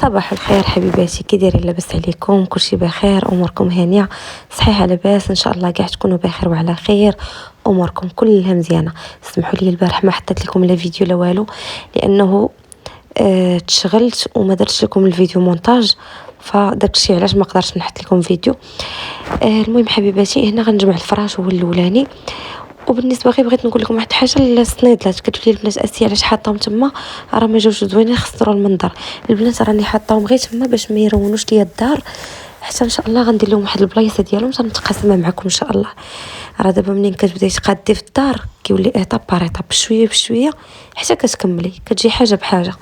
صباح الخير حبيباتي، كي دايرين؟ لاباس عليكم؟ كلشي بخير؟ اموركم هانيه؟ صحيحه لاباس ان شاء الله، كاع تكونوا بخير وعلى خير، اموركم كلها مزيانه. سمحوا لي البارح ما حطيت لكم لا فيديو لا والو، لانه تشغلت وما درتش لكم الفيديو مونتاج، فداك الشيء علاش ما قدرتش نحط لكم فيديو. المهم حبيباتي، هنا غنجمع الفراش هو الاولاني. وبالنسبه غير بغيت نقول لكم واحد الحاجه، السنيدلات كتقول لي البنات اسي علاش حاطاهم تما، راه ما جاوش زوينين، خسروا المنظر. البنات راني حاطاهم غير تما باش ما يرونوش ليا الدار، حتى ان شاء الله غندير لهم واحد البلايصه ديالهم تنتقاسمها معكم ان شاء الله. راه دابا منين كتبداي تقادي في الدار كيولي ايطاب بار ايطاب، بشويه بشويه حتى كتكملي، كتجي حاجه بحاجه.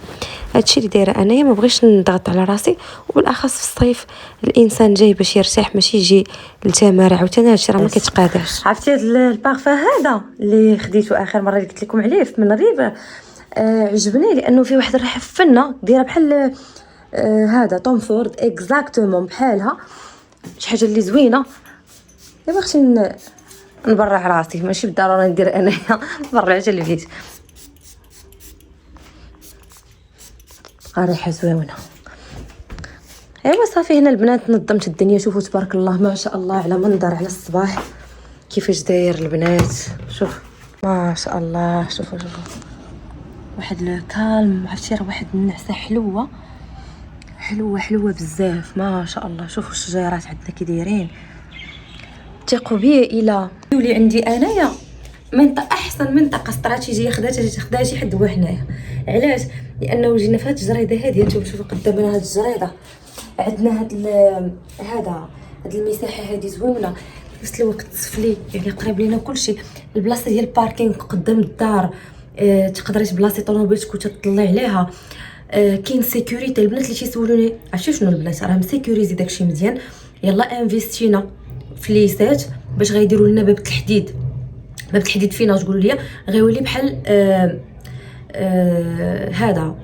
هادشي اللي دايره انايا، ما بغيتش نضغط على راسي، وبالاخص في الصيف الانسان جاي باش يرتاح، ماشي يجي للتمارع. عاوتاني هادشي راه ما كيتقاداش. عرفتي هاد البارفان هذا اللي خديته اخر مره اللي قلت لكم عليه في منريب، عجبني لانه فيه واحد الريحه فنه دايره بحال هذا توم فورد اكزاكتومون بحالها، شي حاجه اللي زوينه. دابا خصني نبرع راسي، ماشي بالضروره ندير انايا، نبرع حتى اللي بغيت. ريحه زوينه. ايوا صافي، هنا البنات نظمت الدنيا. شوفوا تبارك الله ما شاء الله على منظر على الصباح كيفاش داير البنات. شوف ما شاء الله، شوفوا واحد الكالم، عرفتي راه واحد النعسه حلوه حلوه حلوه بزاف ما شاء الله. شوفوا الشجيرات عندنا كي دايرين، ثقوا بيا. الى يولي عندي انايا منطقه، احسن منطقه استراتيجيه خداتها شي حد هو هنايا. علاش؟ لانه جينا في هاد الجريده هذه، نتوما شوفوا قدامنا هاد الجريده، عندنا هاد المساحه هذه زوينه، في نفس الوقت سفلي، يعني قريب لينا كلشي. البلاصه ديال الباركينغ قدام الدار، تقدري تبلاصي طوموبيلتك وتطلعي عليها. كاين سيكوريتي. البنات اللي تيسولوني عرفتي شنو البنات، راه مسيكوريزي داكشي مزيان. يلا انفيستينا في ليسات باش غيديروا لنا باب التحديد. باب التحديد فينا تقولوا لي غيولي بحال هذا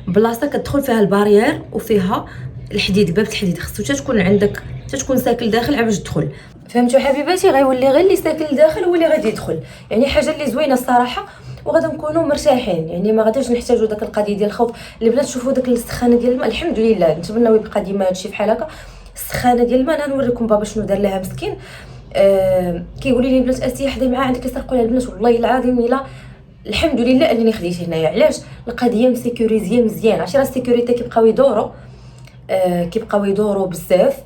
بلاصه كتدخل فيها البارير وفيها الحديد، باب الحديد خصو تكون عندك، تكون ساكن داخل باش تدخل. فهمتوا حبيباتي؟ غيولي غير اللي ساكن داخل هو اللي غادي يدخل، يعني حاجه اللي زوينه الصراحه، وغادي نكونوا مرتاحين. يعني ما غاديش نحتاجوا داك القضيه ديال الخوف. البنات شوفوا داك السخانه ديال الماء، الحمد لله نتمنوا يبقى ديما هادشي بحال هكا. السخانه ديال الماء انا نوريكم بابا شنو دار لها مسكين. كيقولوا لي البنات اسي حدي معاه عندك يسرقوا لها البنات، والله العظيم الا الحمد لله انني خديت هنايا. علاش؟ القضيه مسيكوريزيه مزيان. عرفتي راه السيكوريتي كيبقاو يدوروا بزاف.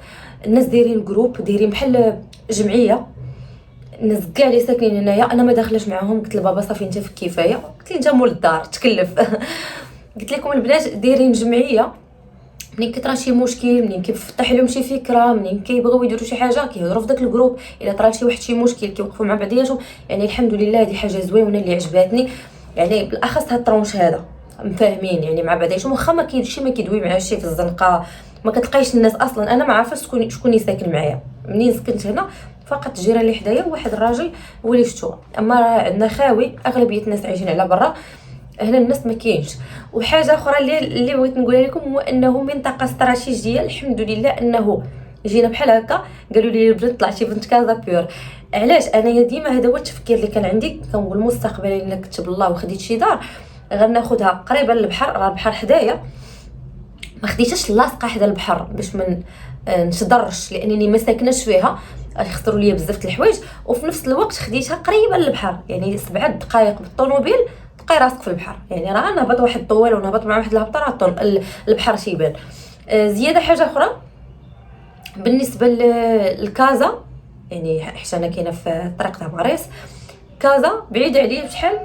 الناس دايرين جروب، دايرين بحال جمعيه، الناس كاع اللي ساكنين هنايا. انا ما داخلاش معاهم، قلت لبابا صافي انت في الكفايه، قلت لي انت مول الدار تكلف. قلت لكم البنات دايرين جمعيه، منين كيطرا شي مشكل، منين كيفتح لهم شي فكره، منين كيبغيو يديروا شي حاجه كيهضروا في داك الجروب. الا طرا شي واحد شي مشكل كيوقفوا مع بعضياتهم. يعني الحمد لله هذه حاجه زوينه اللي عجباتني، يعني بالاخص هاد الطرونش هذا مفاهمين يعني مع بعضياتهم. واخا ما كاينش ما كيدوي مع شي في الزنقه، ما كتلقايش الناس اصلا. انا ما عارفاش شكون اللي ساكن معايا. منين سكنت هنا فقط الجيران اللي حدايا واحد الراجل هو اللي شفتو، اما عندنا خاوي اغلبيه الناس عايشين على برا، هنا الناس ما كاينش. وحاجه اخرى اللي بغيت نقولها لكم هو انه منطقه استراتيجيه. الحمد لله انه جينا بحال هكا قالوا لي البنت طلعتي بنت كازا بيور. علاش؟ انا ديما هذا هو التفكير اللي كان عندي، كنقول مستقبلا الا كتب الله وخديت شي دار غناخذها قريبه للبحر، راه البحر حدايا، ما خديتهاش لاصقه حدا البحر باش من نتضرش، لانني ما ساكناش فيها غيخسروا ليا بزاف د الحوايج. وفي نفس الوقت خديتها قريبه للبحر، يعني 7 دقائق بالطوموبيل تلقاي راسك في البحر. يعني راه نهبط واحد الطوال ونهبط مع واحد الهبطه راه البحر تيبان. زياده حاجه اخرى بالنسبه للكازا، يعني حتى انا كاينه في طريق تاع باريس. كازا بعيده عليا بشحال،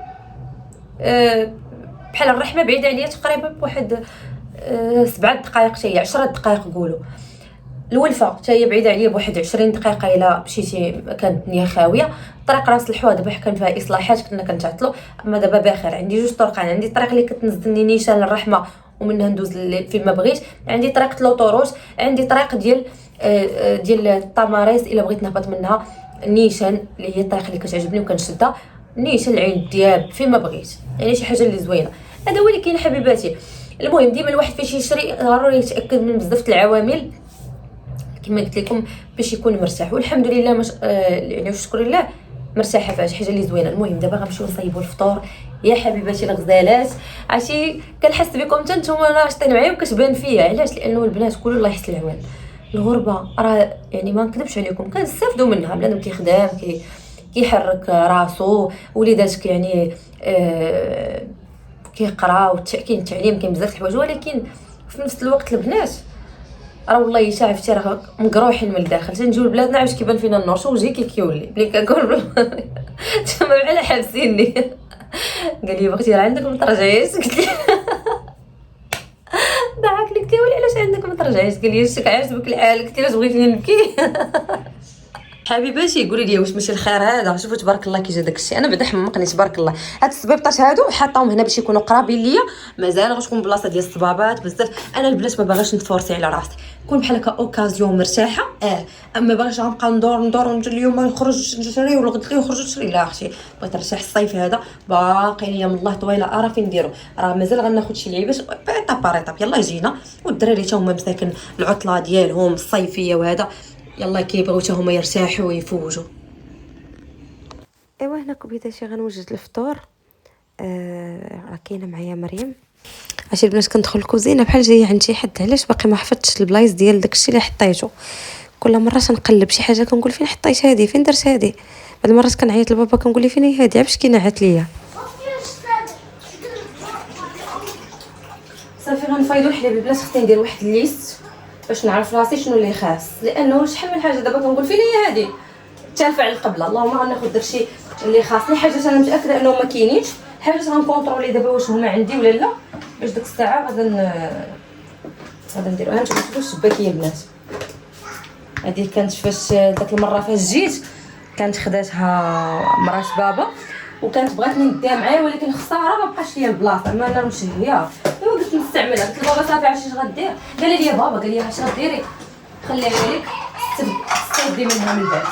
بحال الرحمه بعيده عليا تقريبا بواحد 7 دقائق حتى هي 10 دقائق نقولوا. الولفه حتى هي بعيده عليا بواحد 20 دقيقه الا مشيتي، كانت الدنيا خاويه. طريق راس الحوا دابا كان فيها اصلاحات كنا كنتعطلوا، اما دابا بخير. عندي جوج طرق، عندي الطريق اللي كتنزلني نيشان للرحمه ومنها ندوز فين ما بغيت، عندي طريق لوطوروت، عندي طريق ديال الطماريس الا بغيت نهبط منها نيشان اللي هي الطريق اللي كتعجبني وكنشدها نيشان العين الدياب فين ما بغيت. يعني شي حاجه اللي زوينه. هذا هو اللي كاين حبيباتي. المهم ديما الواحد فاش يشري ضروري يتاكد من بزاف العوامل كما قلت لكم باش يكون مرتاح. والحمد لله يعني والشكر لله مرتاحه فيها، شي حاجه اللي زوينه. المهم دابا غنمشيو نصايبوا الفطور يا حبيباتي الغزالات، عرفتي كنحس بكم حتى نتوما ناشطين معايا وكتبان فيا. علاش؟ لانه البنات كل الله يحسن العوان. الغربه راه يعني ما نكذبش عليكم كنستافدوا منها. بنادم كيخدم كيحرك راسو، وليداتك يعني كيقراو، كاين التعليم، كاين بزاف الحوايج، ولكن في نفس الوقت البنات راه والله حتى عرفتي راه مقروحين من الداخل. تنجيو لبلادنا علاش كيبان فينا النور، شو وجهي كيولي ملي كنقول تما بحال حابسيني. قال لي اختي راه عندك ما ترجعيش. قلت لي ضحك لي، قلت له علاش عندك ما ترجعيش؟ قال لي شك عاجبك الحال. قلت له بغيتيني نبكي. حبيباتي قولي لي واش ماشي الخير هذا؟ شوفوا تبارك الله كي جا داكشي. انا بعدا حمقني تبارك الله. هاد الصبيبطات هادو حاطاهم هنا باش يكونوا قرابين ليا، مازال غتكون بلاصه ديال الصبابات بزاف. انا البنات ما باغاش نتفورسي على راسي، كون بحال هكا اوكازيون مرتاحه. اما باغاش غنبقى ندور ونجي اليوم نخرج نشري والغد نخرج نشري. لا اختي بغيت نرتاح. الصيف هذا باقي ليا من الله طويله، راه فين نديرو، راه مازال غناخذ شي لعيبات بيطاب باريطاب. يلا جينا والدراري تا هما مساكن العطله ديالهم الصيفيه وهذا، يلا كيبغيو حتى هما يرتاحوا ويفوجوا. ايوا هنا كبيداتي غنوجد الفطور. راه كاينه معايا مريم. عرفتي البنات كندخل الكوزينه بحال جايه عند شي حد، علاش باقي ما حفظتش البلايص ديال داكشي اللي حطيته. كل مره تنقلب شي حاجه كنقول فين حطيت هذه، فين درت هذه. بعد المرات كنعيط لبابا كنقول لي فين هي هذه، باش كينعت ليا. صافي غنفايضوا الحليب البنات. خصني ندير واحد الليست باش نعرف راسي شنو اللي خاص، لانه شحال من حاجه دابا كنقول فين هي هذه تنفع القبله. اللهم غناخذ داكشي اللي خاصني. حاجات انا متاكده انه ما كاينينش، حاجات غنكونطرولي دابا واش هما عندي ولا لا، باش ديك الساعه غادا نديروها. نشوفوا الشباكيه البنات. هذه كانت فاش داك المره فاش جيت كانت خداتها مرات بابا وكانت بغاتني نديها معايا، ولكن خساره ما بقاش ليا البلاصه. ما انا مشهيه قلت نستعملها. قلت لبابا صافي عرفتي اش غدير؟ قال لي بابا، قال لي اش غديري؟ خليها ليك تستافدي منها من بعد.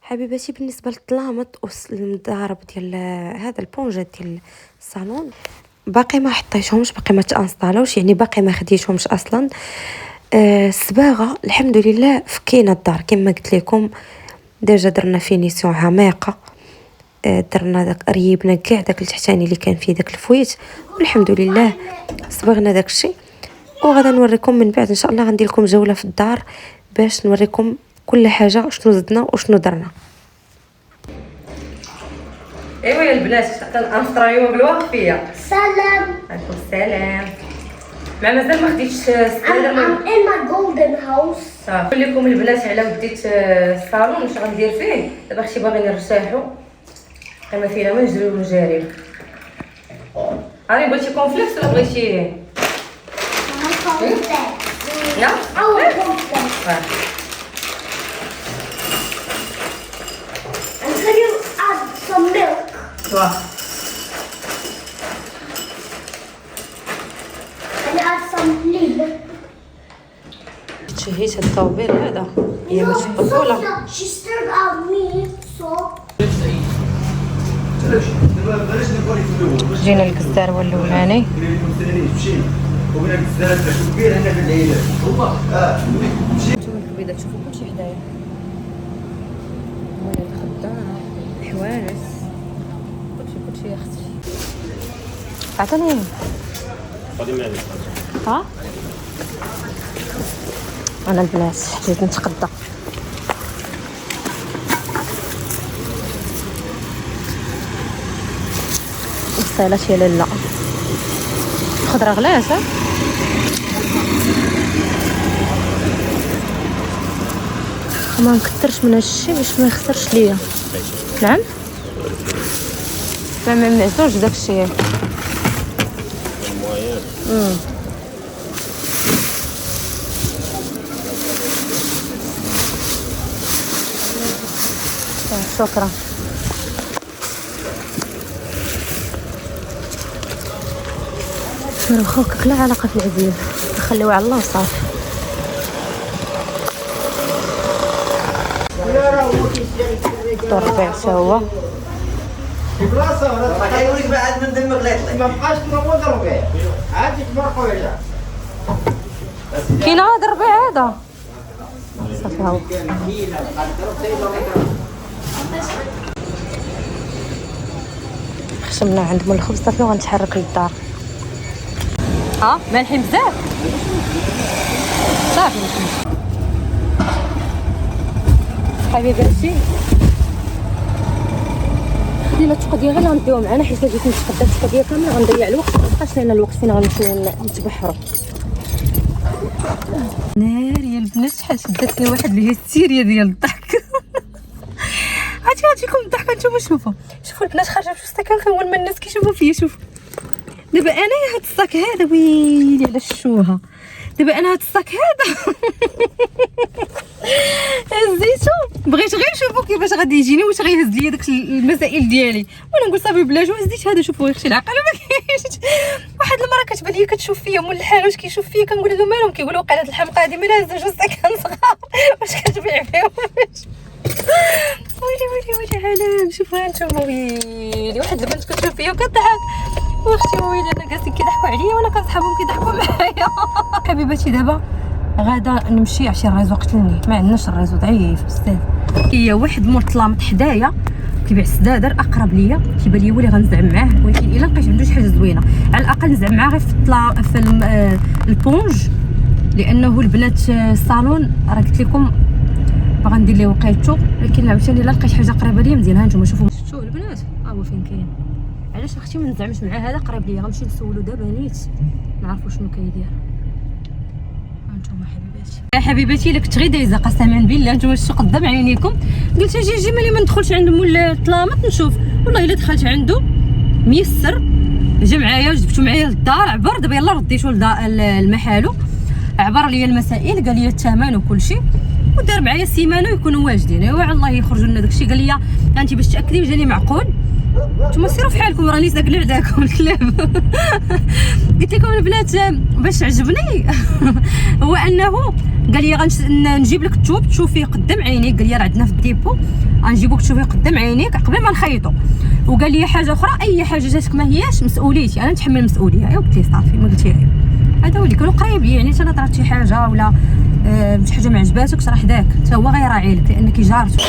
حبيباتي بالنسبه للطلامط والمضارب ديال هذا البونجات ديال الصالون باقي ما حطيتهمش، باقي ما تانستالوش، يعني باقي ما خديتهمش اصلا. الصباغه الحمد لله فكينا الدار كما قلت لكم. ديجا درنا فينيسيون عميقه، درنا داك ريبنا كاع داك التحتاني اللي كان فيه داك الفويت، والحمد لله صبغنا داك الشيء. وغدا نوريكم من بعد ان شاء الله. غندير لكم جوله في الدار باش نوريكم كل حاجه شنو زدنا وشنو درنا. ايوا يا البنات كنفطروا بالواقفيه. Salam. عليكم السلام. مع مازال ما خديتش I'm in my golden house. صافي نقول لكم البنات على بديت الصالون واش غندير فيه. دابا اختي باغيين نرتاحوا، كما فينا ما نجريو ونجاريو. هاني بغيتي كونفليكس ولا بغيتي لا؟ And can you add some milk? صافي And add some milk. تشهيت هاد الطوبيل هذا هي باش البطوله. She stirred out meat, so جينا الكزار الاولاني. شوفوا الكبيده، تشوفوا كلشي حدايا، هنا الخضار، الحوانس، كلشي يا اختي. عطيني ها انا البنات جيت نتقدى. الصيلات يا لاله خضره غلاس. ما نكثرش من هادشي باش ما يخسرش ليا. نعم ما منعزوش داكشي. شكرا. مرة خوكك لا علاقة في العزيز، خليوه على الله وصافي. دور الربيع حتى هو بلاصه ولا كيوريك بعد من دمك لا يطلع. ما بقاش تنوض الربيع عاد يتبرقوا يرجع. كاين هذا الربيع هذا صافي هاو خشمنا عندهم الخبز صافي وغنتحرك للدار. مالحين بزاف صافي حبيبي هادشي ديما التقديه غير غنديوها معنا حيت جيت نتقدى التقديه كامله غنضيع الوقت مابقاش لينا الوقت فين غنمشيو نتبحروا. ناري البنات شحال شدتني واحد الهستيريا ديال الضحك. عرفتي غتجيكم الضحكه نتوما شوفوا البنات خارجه في السكن اول ما الناس كيشوفوا فيا. شوفوا دابا انايا هاد الصاك هذا ويلي على الشوهه. دابا انا هاد الصاك هذا هزيتو بغيت غير نشوفو كيفاش غادي يجيني واش غيهز ليا داك المسائل ديالي وانا نقول صافي بلا جو هزيت هذا. شوفوا اختي العقل ما كاينش. واحد المره كتبان لي كتشوف فيا مول الحال واش كيشوف فيا كنقول لهم مالهم كيقولوا وقع هاد الحمقى هادي مالها هز جوج سكن صغار واش كتبيع فيهم. ويلي حلال شوفوا نتوما ويلي واحد البنت كتشوف فيا وكتضحك واختي ويلي انا جالسين كيضحكوا عليا وانا كنصحابهم كيضحكوا معايا. حبيباتي دابا غادا نمشي عشان الريزو قتلني ما عندناش الريزو ضعيف بزاف. كاين واحد مول طلامط حدايا كيبيع السدادر اقرب ليا كيبان لي هو اللي غنزعم معاه ولكن الا لقيت عنده شي حاجه زوينه على الاقل نزعم معاه غير في البونج لانه البنات الصالون راه قلت لكم باغا ندير ليه وقيتو ولكن عاوتاني الا لقيت حاجه قريبه ليا مزيان. ها نتوما شوفوا شفتوا البنات هو فين كاين. علاش اختي ما نزعمش مع هذا قريب ليا غنمشي نسولو دابا نيت نعرفوا شنو كيدير. هانتوما حبيباتي الا كنت غير دايزه قسما بالله نتوما شفتوا قدام عينيكم قلت اجي ملي ما ندخلش عند مول الطلامط نشوف. والله الا دخلت عنده ميسر جا معايا جبتو معايا للدار عبر دابا يلاه رديتو لمحالو عبر ليا المسائل قال لي الثمن وكل شيء ودار معايا سيمانه يكونوا واجدين. ايوا على الله يخرجوا لنا داكشي قال لي انت باش تاكدي جاني معقول نتوما سيروا في حالكم راني ساكنه عندكم الكلاب. قلت لكم البنات باش عجبني هو انه قال لي غنجيب لك الثوب تشوفيه قدام عينيك. قال لي راه عندنا في الديبو غنجيبوك تشوفيه قدام عينيك قبل ما نخيطو. وقال لي حاجه اخرى اي حاجه جاتك ما هياش مسؤوليتي انا نتحمل المسؤوليه. ايوا قلت ليه صافي ما قلتي هذا هو اللي كانوا قريب لي يعني انا طرات شي حاجه ولا شي حاجه ما عجباتكش راه حداك حتى هو غيراعي لك لانك جارته.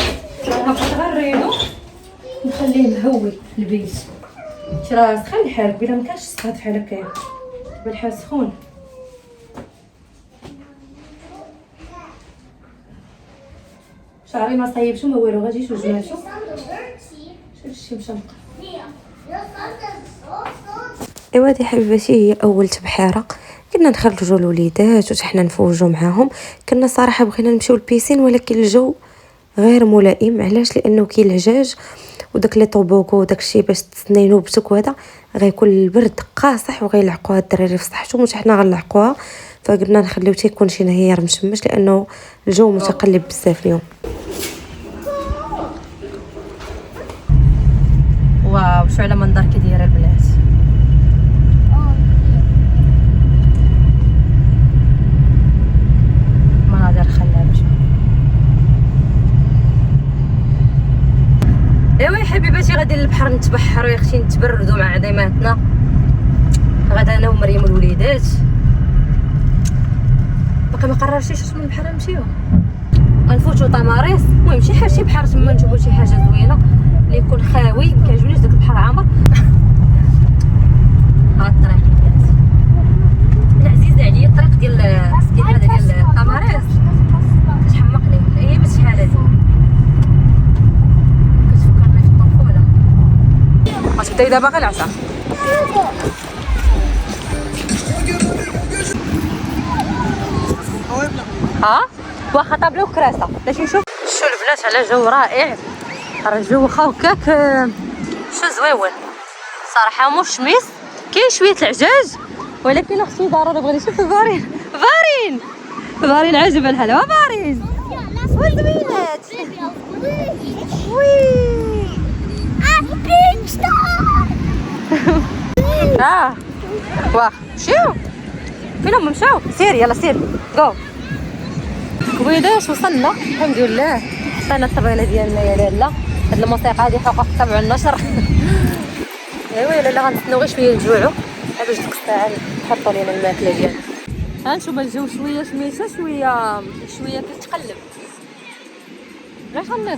انا بغيت غير نريدو نخليه مهوي في البيت شي راه سخن الحال بلا ما كانش سخان بحال هكايا بالحال سخون. شعري ما صايبش وما والو غادي شوف جمالته شي مشنقه. ايوا هادي حبيباتي هي اول تبحيره كنا نخرجوا الوليدات وحتى حنا نفوجوا معاهم. كنا صراحه بغينا نمشيو للبيسين ولكن الجو غير ملائم. علاش؟ لانه كاين العجاج وداك لي طوبوكو وداك الشيء باش تسنينو بتك وهذا غيكون البرد قاصح وغيلعقوها الدراري في صحتهم وحتى حنا غنلعقوها. فقلنا نخليو حتى يكون شي نهار مشمش لانه الجو متقلب بزاف اليوم. واو شو على منظر كي دايره البنات. مناظر خلابه. ايوا يا حبيباتي غادي للبحر نتبحروا يا اختي نتبردوا مع عظيماتنا. غدا انا ومريم والوليدات باقي ما قررتيش من البحر نمشيو غنفوتوا طماريس. المهم شي بحر تما نجيبوا شي حاجه زوينه اللي يكون خاوي. ما كيعجبنيش داك البحر عامر. ها الطريق العزيزه عليا الطريق ديال هذا ديال طماريس كتحمقني. هي ماشي شحال هادي كتفكرني في الطفوله. غتبداي دابا غير العصا. ها واخا طابله وكراسه باش نشوف. شو البنات على جو رائع. راه الجو واخا هكاك شو زويون صراحه. مش شميس كاين شويه العجاج ولكن اختي ضروري بغيت نشوف فارين عجبا الحلا فارين وزوينات وي واه مشيو فين هما مشاو. سيري يلا سيري جو كويداش وصلنا الحمد لله. حطينا الطبيله ديالنا يا لاله. هاد الموسيقى هادي حقوق الطبع والنشر. ايوا لاله غنستناو غير شويه نجوعوا باش ديك الساعه نحطوا لينا الماكله ديالنا. ها نشوفوا الجو شويه شميسه شويه كيتقلب. غير خناقي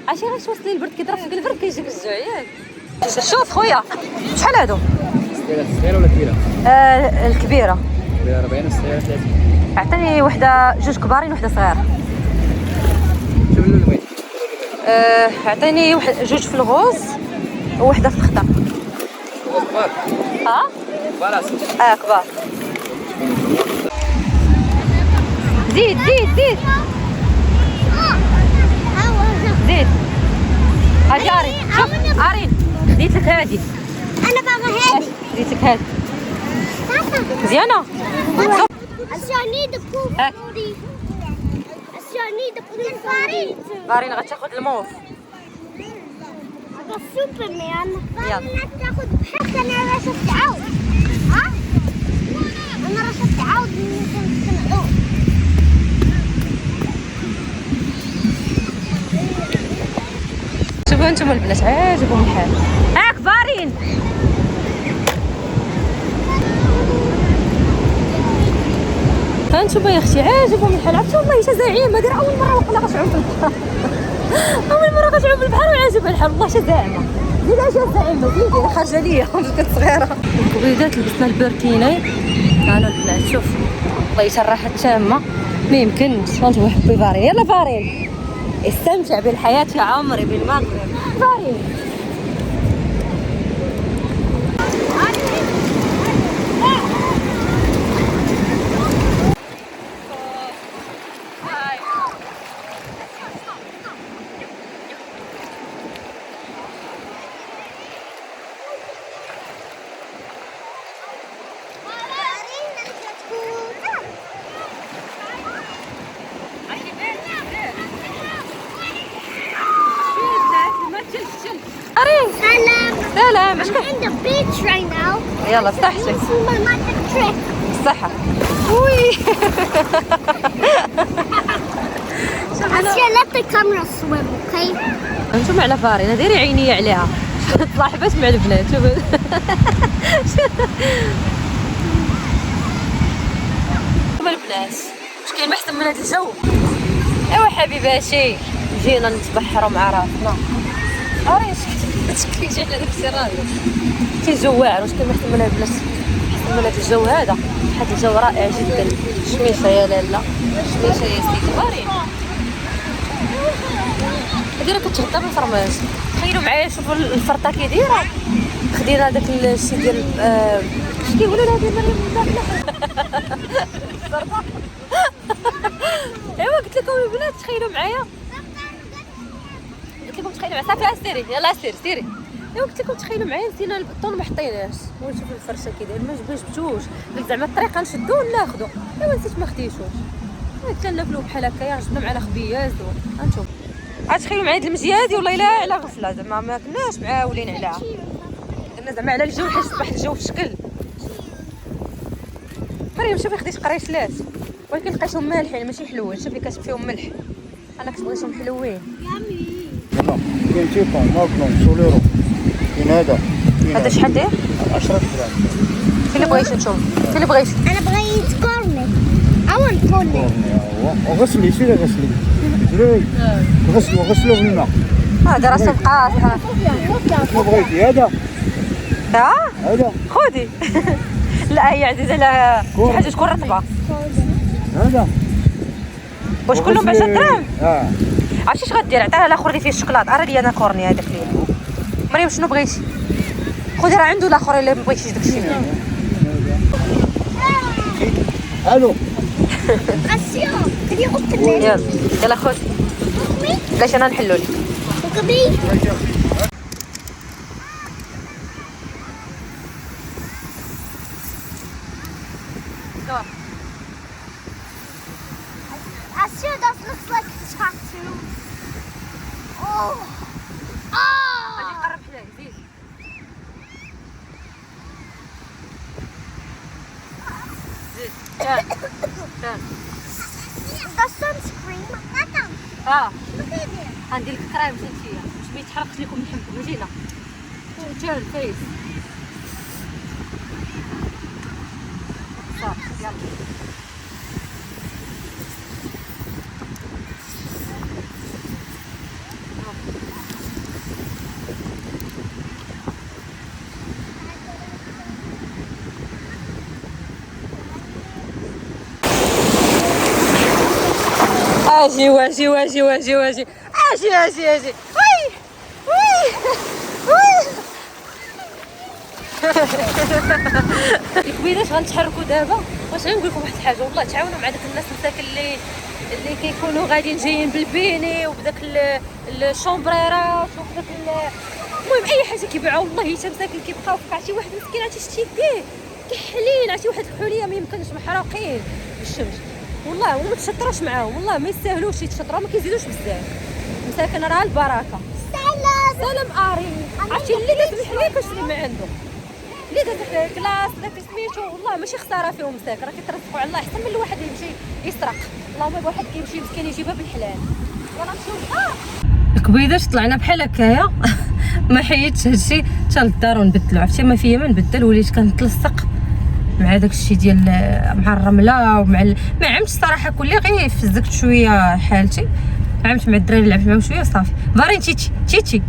عرفتي غير توصلي البرد كيضرب فيك البرد كيجيك الجوع ياك. شوف خويا شحال هادو؟ صغيرة ولا كبيرة؟ الكبيره. كبيرة 40 والصغيرة 30. عطيني وحده جوج كبارين وحده صغيره. شوف اللون بغيت. عطيني جوج في الغوز ووحده في الخضر. كبار. كبار أصلا. كبار. زيد زيد زيد زيد. هاجي ارين شوف ارين خديت لك هادي. انا باغا هادي. خديت لك هادي مزيانه. الشاني دكو فوري. الشاني دكو فوري. ارين غتاخد الموف. هذا سوبرمان. يلا. تاخد حتى انا رشفت عاود. ها انا رشفت عاود من الصندوق. شوفوا انتم البنات عاجبهم الحال. كبارين. هانتوما يا اختي عاجبهم الحال. عرفتي والله شزاعيه ما دير اول مره وقنا غتعوم في البحر. اول مره غتعوم في البحر وعاجبها الحال والله شزاعمه. زيد اجي زعيمه زيدي خارجه ليا كنت صغيره. الكبيدات لبسنا البركيني. انا البنات شوف والله راحه تامه ما يمكنش. غنتو حبي فارين. يلا فارين استمتع بالحياه يا عمري بالمغرب. فارين سلام. سلام. اش I'm in the beach right now. يلا افتح لك This is my magic trick. الصحة. وي Asya, let the camera swim, okay? انتم على فارينة ديري عيني عليها. طلع حبات مع البنات شوف. هما البنات واش كاين محسن من هذا الجو؟ ايوا حبيباتي جينا نتبحروا مع راسنا. عريش تشكيتي على داك الشيء راهي كي الجو واعر. واش كاين محسن من هذا البنات؟ محسن من هذا الجو هذا. هذا الجو رائع جدا. شميشه يا لاله شميشه يا سيدي فارين. هادي راه كتغطى بالفرماج. تخيلوا معايا شوفوا الفرطه كي دايره. خدينا داك الشيء ديال اش كيقولوا لها ديال مريم الفرطه. ايوا قلت لكم البنات تخيلوا معايا. قلت لكم تخيلوا معايا صافي سيري يلا سيري. ايوا قلت لكم تخيلوا معايا نسينا البطون ما حطيناش. ونشوف الفرشه كي داير ما جبتوش. قلت زعما الطريقه نشدو وناخذو. ايوا نسيت ما خديتوش. قلت ناكلو بحال هكايا جبنا معنا خبياز هانتوما. تخيلوا معايا هاد المجيه هادي والله الا على غفله زعما ما كناش معاولين عليها. درنا زعما على الجو حيت صبح الجو في شكل. مريم شوفي خديت قريشلات ولكن لقيتهم مالحين ماشي حلوين. شوفي كاتب فيهم ملح. انا كنت بغيتهم حلوين. يلا كاين تيفون ماكلون سوليرو كاين هذا شحال داير؟ 10 غرام. فين اللي بغيتي نتوما؟ فين اللي بغيتي؟ أنا بغيت كورني. أول كورني. وغسلي سيري غسلي غسلو بالماء. هذا راه سبقات. شنو بغيتي هذا؟ هذا خذي. لا هي عزيزه لا شي حاجه تكون رطبه. هذا واش كلهم ب 10 دراهم؟ عرفتي اش غدير؟ عطيها الاخر اللي فيه الشوكولات. ارى لي انا كورني هذاك اللي مريم شنو بغيتي؟ خذي راه عنده الاخر اللي ما بغيتيش داكشي. الو أسيا بدي أوبن لي. يلا خذ. بلاش انا نحلو لك. وكبي. Asya, that looks like a tattoo. Oh. قرب حدايا زيد. That's sunscreen. Look at it. غندير لك كريم شتيها باش ما يتحرقش لكم لحمكم. جينا تيرن فيس صافي يلا. اجي واجي واجي واجي واجي اجي اجي اجي وي وي وي. الكبيرات غنتحركوا دابا. واش غنقول لكم واحد الحاجه، والله تعاونوا مع داك الناس مساكن اللي كيكونوا غاديين جايين بالبيني وبداك الشومبريرات وبداك المهم اي حاجه كيبيعوا، والله حتى مساكن كيبقاو فوق شي واحد مسكين عرفتي شتي يديه كحلين، عرفتي واحد الحليه ما يمكنش محروقين بالشمس والله، وما تشطروش معاهم والله ما يستاهلوش يتشطروا، ما كيزيدوش بزاف مساكن راه البركه. سلام اري عرفتي اللي داز الحليه كتشري من عنده، اللي داز كلاص داك سميتو والله ماشي خساره فيهم مساكن، راه كيترزقوا على الله احسن من الواحد يمشي يسرق. اللهم يبغى واحد كيمشي مسكين يجيبها بالحلال. يلا نمشيو الكبيدات طلعنا بحال هكايا ما حيدتش هادشي حتى للدار ونبدلو، عرفتي ما فيا ما نبدل، وليت كنتلصق مع داكشي ديال مع الرمله ومع ما عمتش الصراحه كلي غير فزكت شويه حالتي، عمت مع الدراري لعبت معاهم شويه صافي. فارين تيتي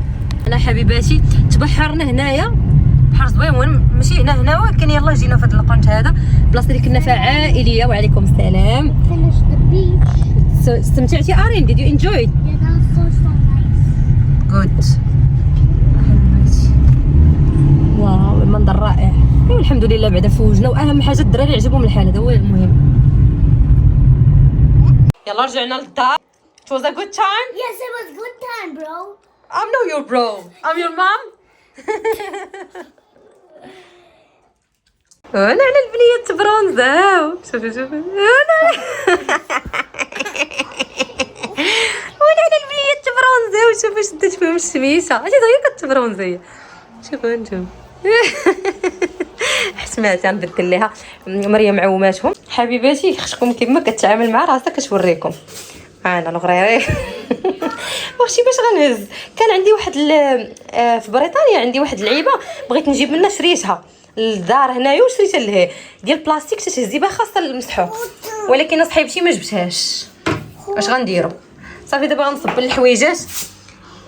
انا حبيباتي تبحرنا هنايا بحر زوين، ماشي هنا ولكن يلا جينا في هذا القنت هذا بلاصه اللي كنا فيها عائليه. وعليكم السلام. Finish the beach. استمتعتي ارين؟ did you enjoy it? Yeah, that was so nice. good. واو المنظر رائع. ايوا الحمد لله بعدا فوجنا، واهم حاجه الدراري عجبهم الحال، هذا هو المهم. يلا رجعنا للدار. It was a good time. Yes, it was good time, bro. I'm not your bro. I'm your mom. وانا على البنيه تبرونزاو. شوفي وانا على البنيه تبرونزاو. شوفي شديت فيهم الشميشه عرفتي هي كتبرونزيه. شوفوا انتم سمعت نبدل ليها مريم عوماتهم. حبيباتي خشكم كيما كتعامل مع راسها كتوريكم. انا الغريري واختي باش غنهز. كان عندي واحد في بريطانيا عندي واحد اللعيبه بغيت نجيب منها، شريتها للدار هنايا وشريتها لهي ديال البلاستيك تتهزي بها خاصه المسحوق، ولكن صاحبتي ما جبتهاش. اش غنديروا؟ صافي دابا غنصب الحويجات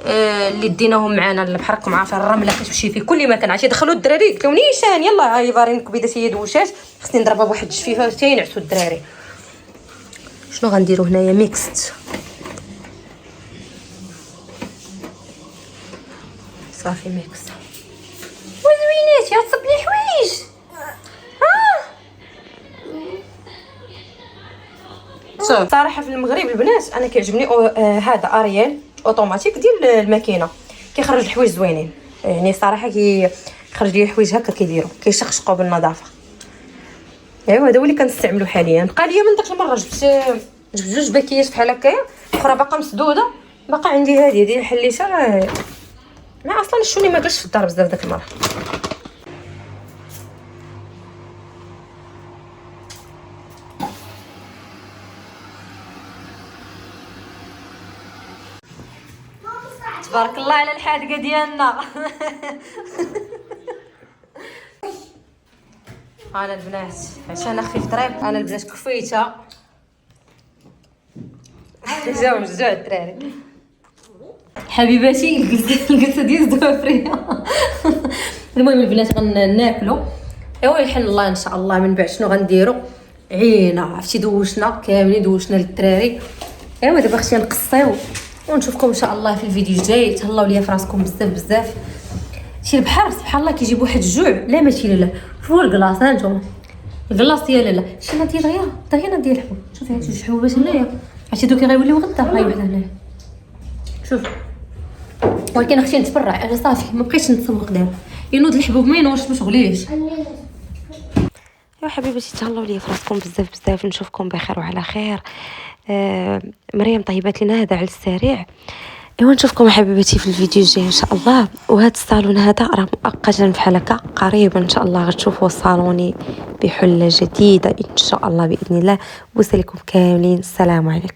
اللي ديناهم معنا البحر. راكم عارفين الرمله كتمشي في كل مكان. عرفتي دخلوا الدراري قلت لهم نيشان يلا هاي فارين كبيده هي دوشات خصني نضربها بواحد الجفيفه حتى ينعسوا الدراري. شنو غنديروا هنايا؟ ميكست صافي ميكس. وزويناتي غتصب لي حوايج. شوف صراحه في المغرب البنات انا كيعجبني هذا اريال اوتوماتيك ديال الماكينه، كيخرج الحوايج زوينين يعني صراحه كيخرج لي الحوايج هكا كيديروا كيشخشقوا بالنظافه. ايوا هذا هو اللي كنستعملو حاليا. بقى ليا من داك المره جبت جوج باكيات بحال هكايا، اخرى باقا مسدوده، باقا عندي هذه ديال حليتها ما اصلا الشوني ما جلسش في الدار بزاف داك المره. تبارك الله على الحادقه ديالنا. انا البنات عشان خفيف طريب، انا البنات كفيته جاو الدراري. حبيباتي الجلسه ديال الزوافريه. المهم البنات غناكلوا ايوا يحن الله ان شاء الله. من بعد شنو غنديروا؟ عينا عرفتي دوشنا كاملين، دوشنا للدراري. ايوا دابا اختي نقصيو ونشوفكم ان شاء الله في الفيديو الجاي. تهلاو ليا في راسكم بزاف. شي البحر سبحان الله كيجيب واحد الجوع لا ماشي لا فوق الكلاص. ها نتوما الكلاص ديال لا شي نادير غير نادير الحبوب. شوفي هاد جوج حبوبات هنايا عرفتي دوك غيوليو غدا. هاي وحده هنايا شوف. ولكن اختي نتبرع انا صافي ما بقيتش نتسوق دابا. ينوض الحبوب ما ينوضش ما شغليش. يا حبيبتي تهلاو ليا في راسكم بزاف. نشوفكم بخير وعلى خير. مريم طيبات لنا هذا على السريع. ايوا نشوفكم حبيبتي في الفيديو الجاي ان شاء الله. وهذا الصالون هذا راه مؤقتا بحال هكا، قريبا ان شاء الله غتشوفوا صالوني بحله جديده ان شاء الله باذن الله. بوسه لكم كاملين، السلام عليكم.